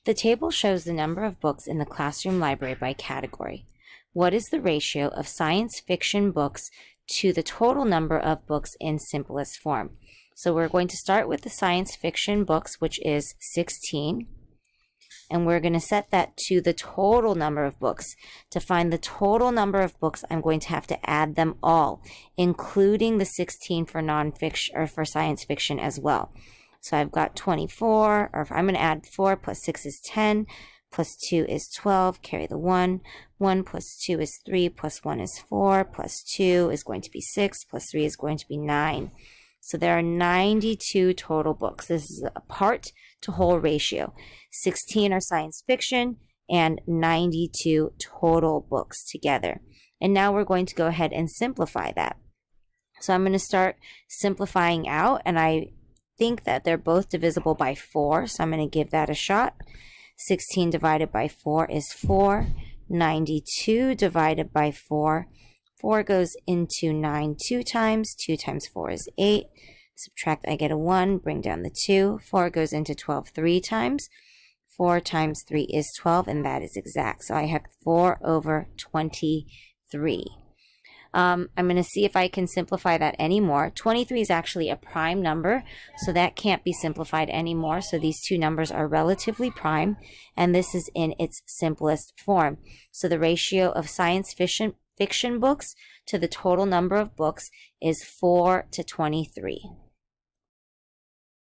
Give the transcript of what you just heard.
The table shows the number of books in the classroom library by category. What is the ratio of science fiction books to the total number of books in simplest form? So we're going to start with the science fiction books, which is 16. And we're going to set that to the total number of books. To find the total number of books, I'm going to have to add them all, including the 16 for nonfiction or for science fiction as well. So I've got 24, or I'm going to add 4 plus 6 is 10, plus 2 is 12, carry the 1. 1 plus 2 is 3, plus 1 is 4, plus 2 is going to be 6, plus 3 is going to be 9. So there are 92 total books. This is a part to whole ratio. 16 are science fiction and 92 total books together. And now we're going to go ahead and simplify that. So I'm going to start simplifying out, and I think that they're both divisible by 4, so I'm going to give that a shot. 16 divided by 4 is 4. 92 divided by 4. 4 goes into 9 2 times. 2 times 4 is 8. Subtract, I get a 1. Bring down the 2. 4 goes into 12 3 times. 4 times 3 is 12, and that is exact. So I have 4 over 23. I'm going to see if I can simplify that anymore. 23 is actually a prime number, so that can't be simplified anymore. So these two numbers are relatively prime, and this is in its simplest form. So the ratio of science fiction books to the total number of books is 4 to 23.